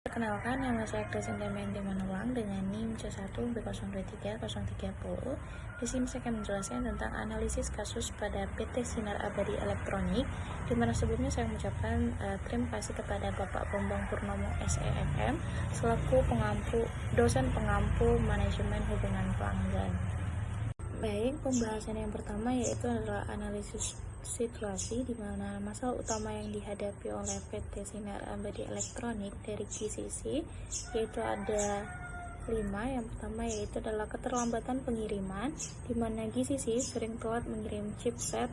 Perkenalkan, nama saya Crescenta Manawang dengan NIM C1B023-030. Di sini saya akan menjelaskan tentang analisis kasus pada PT Sinar Abadi Elektronik, di mana sebelumnya saya mengucapkan terima kasih kepada Bapak Bambang Purnomo SEMM selaku dosen pengampu manajemen hubungan pelanggan. Baik, pembahasan yang pertama yaitu adalah analisis situasi di mana masalah utama yang dihadapi oleh PT Sinar Abadi Elektronik dari GCC yaitu ada 5. Yang pertama yaitu adalah keterlambatan pengiriman, di mana GCC sering telat mengirim chipset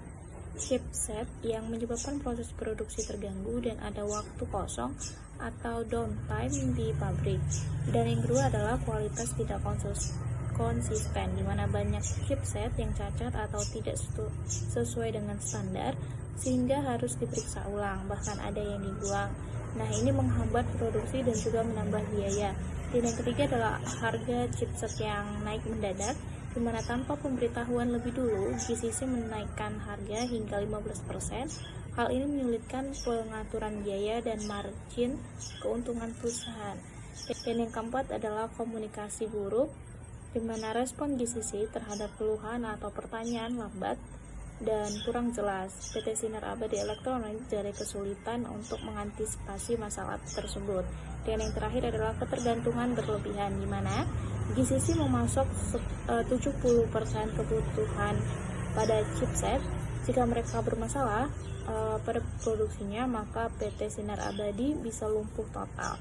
yang menyebabkan proses produksi terganggu dan ada waktu kosong atau downtime di pabrik. Dan yang kedua adalah kualitas tidak konsisten, di mana banyak chipset yang cacat atau tidak sesuai dengan standar sehingga harus diperiksa ulang, bahkan ada yang dibuang. Nah, ini menghambat produksi dan juga menambah biaya. Dan yang ketiga adalah harga chipset yang naik mendadak, di mana tanpa pemberitahuan lebih dulu GCC menaikkan harga hingga 15%. Hal ini menyulitkan pengaturan biaya dan margin keuntungan perusahaan. Dan yang keempat adalah komunikasi buruk, di mana respon GCC terhadap keluhan atau pertanyaan lambat dan kurang jelas. PT Sinar Abadi Elektronik dari kesulitan untuk mengantisipasi masalah tersebut. Dan yang terakhir adalah ketergantungan berlebihan, di mana GCC memasok 70% kebutuhan pada chipset. Jika mereka bermasalah pada produksinya, maka PT Sinar Abadi bisa lumpuh total.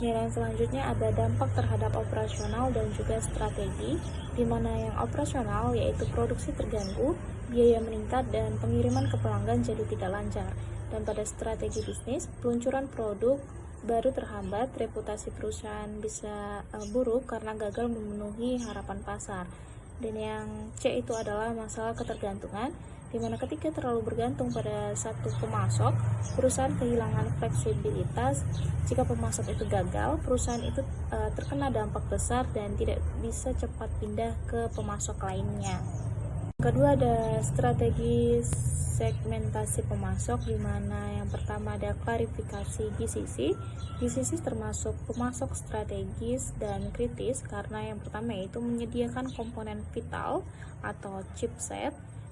Dan selanjutnya ada dampak terhadap operasional dan juga strategi, di mana yang operasional yaitu produksi terganggu, biaya meningkat, dan pengiriman ke pelanggan jadi tidak lancar. Dan pada strategi bisnis, peluncuran produk baru terhambat, reputasi perusahaan bisa buruk karena gagal memenuhi harapan pasar. Dan yang C itu adalah masalah ketergantungan, di mana ketika terlalu bergantung pada satu pemasok, perusahaan kehilangan fleksibilitas. Jika pemasok itu gagal, perusahaan itu terkena dampak besar dan tidak bisa cepat pindah ke pemasok lainnya. Kedua ada strategi segmentasi pemasok, di mana yang pertama ada klarifikasi GCC. GCC termasuk pemasok strategis dan kritis karena yang pertama yaitu menyediakan komponen vital atau chipset,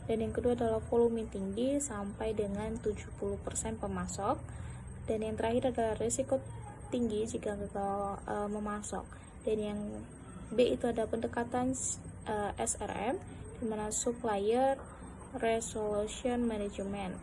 dan yang kedua adalah volume tinggi sampai dengan 70% pemasok, dan yang terakhir adalah risiko tinggi jika gagal memasok. Dan yang B itu ada pendekatan SRM, di mana Supplier Resolution Management.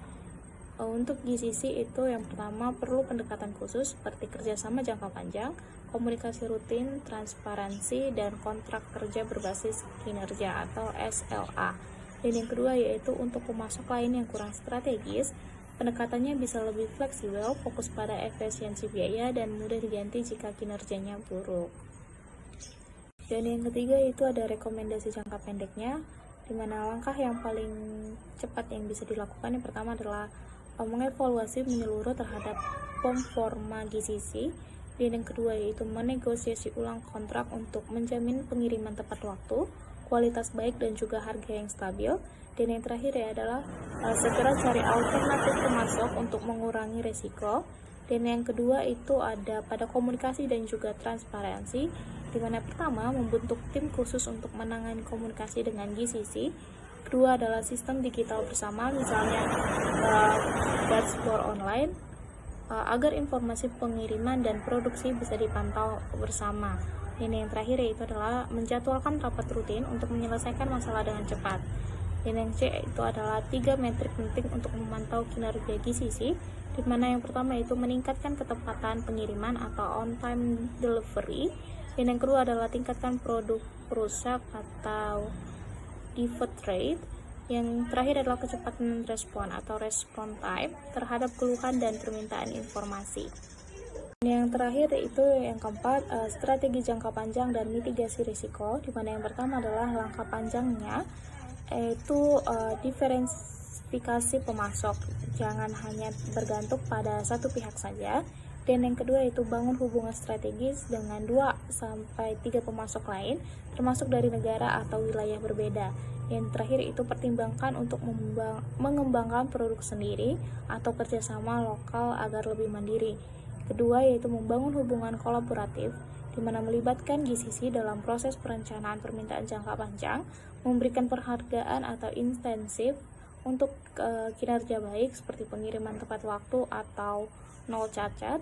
Untuk GCC itu yang pertama perlu pendekatan khusus seperti kerjasama jangka panjang, komunikasi rutin, transparansi, dan kontrak kerja berbasis kinerja atau SLA. Dan yang kedua yaitu untuk pemasok lain yang kurang strategis, pendekatannya bisa lebih fleksibel, fokus pada efisiensi biaya, dan mudah diganti jika kinerjanya buruk. Dan yang ketiga itu ada rekomendasi jangka pendeknya, di mana langkah yang paling cepat yang bisa dilakukan yang pertama adalah mengevaluasi menyeluruh terhadap performa GCC, dan yang kedua yaitu menegosiasi ulang kontrak untuk menjamin pengiriman tepat waktu, kualitas baik, dan juga harga yang stabil. Dan yang terakhir adalah segera cari alternatif pemasok untuk mengurangi resiko. Dan yang kedua itu ada pada komunikasi dan juga transparansi, di mana pertama membentuk tim khusus untuk menangani komunikasi dengan GCC. Kedua adalah sistem digital bersama, misalnya dashboard online, agar informasi pengiriman dan produksi bisa dipantau bersama. Dan yang terakhir yaitu adalah menjadwalkan rapat rutin untuk menyelesaikan masalah dengan cepat. Dan yang C itu adalah 3 metrik penting untuk memantau kinerja GCC, di mana yang pertama itu meningkatkan ketepatan pengiriman atau on time delivery, dan yang kedua adalah tingkatkan produk rusak atau defect rate, yang terakhir adalah kecepatan respon atau respon time terhadap keluhan dan permintaan informasi. Yang terakhir itu yang keempat, strategi jangka panjang dan mitigasi risiko, di mana yang pertama adalah langkah panjangnya yaitu diversifikasi pemasok, jangan hanya bergantung pada satu pihak saja. Dan yang kedua itu bangun hubungan strategis dengan 2-3 pemasok lain, termasuk dari negara atau wilayah berbeda. Yang terakhir itu pertimbangkan untuk mengembangkan produk sendiri atau kerjasama lokal agar lebih mandiri. Kedua, yaitu membangun hubungan kolaboratif, di mana melibatkan GCC dalam proses perencanaan permintaan jangka panjang, memberikan penghargaan atau insentif untuk kinerja baik seperti pengiriman tepat waktu atau nol cacat.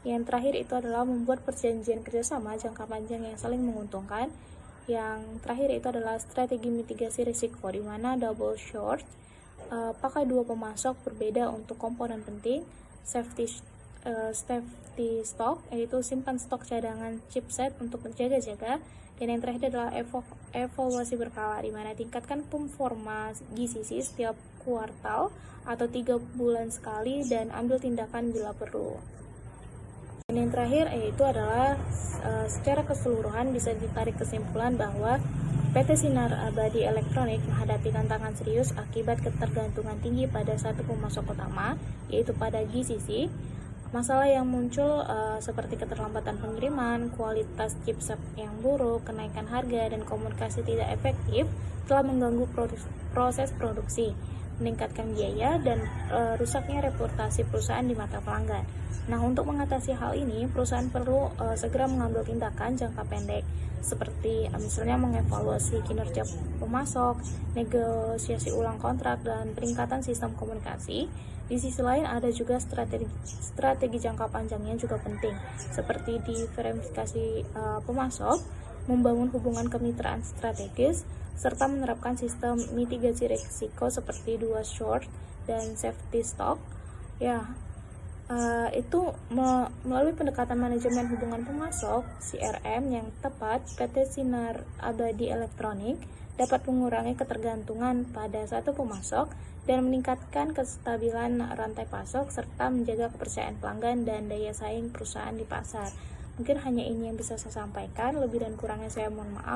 Yang terakhir itu adalah membuat perjanjian kerjasama jangka panjang yang saling menguntungkan. Yang terakhir itu adalah strategi mitigasi risiko, di mana double short, pakai dua pemasok berbeda untuk komponen penting, safety stock, yaitu simpan stok cadangan chipset untuk berjaga-jaga, dan yang terakhir adalah evaluasi berkala, di mana tingkatkan performa GCC setiap kuartal atau 3 bulan sekali dan ambil tindakan bila perlu. Dan yang terakhir yaitu adalah secara keseluruhan bisa ditarik kesimpulan bahwa PT Sinar Abadi Elektronik menghadapi tantangan serius akibat ketergantungan tinggi pada satu pemasok utama, yaitu pada GCC. Masalah yang muncul seperti keterlambatan pengiriman, kualitas chipset yang buruk, kenaikan harga, dan komunikasi tidak efektif telah mengganggu proses produksi, meningkatkan biaya, dan rusaknya reputasi perusahaan di mata pelanggan. Nah, untuk mengatasi hal ini, perusahaan perlu segera mengambil tindakan jangka pendek, seperti misalnya mengevaluasi kinerja pemasok, negosiasi ulang kontrak, dan peningkatan sistem komunikasi. Di sisi lain, ada juga strategi jangka panjangnya juga penting, seperti diverifikasi pemasok, membangun hubungan kemitraan strategis, serta menerapkan sistem mitigasi risiko seperti dua short dan safety stock. Itu melalui pendekatan manajemen hubungan pemasok (CRM) yang tepat, PT Sinar Abadi Elektronik dapat mengurangi ketergantungan pada satu pemasok dan meningkatkan kestabilan rantai pasok serta menjaga kepercayaan pelanggan dan daya saing perusahaan di pasar. Mungkin hanya ini yang bisa saya sampaikan, lebih dan kurangnya saya mohon maaf.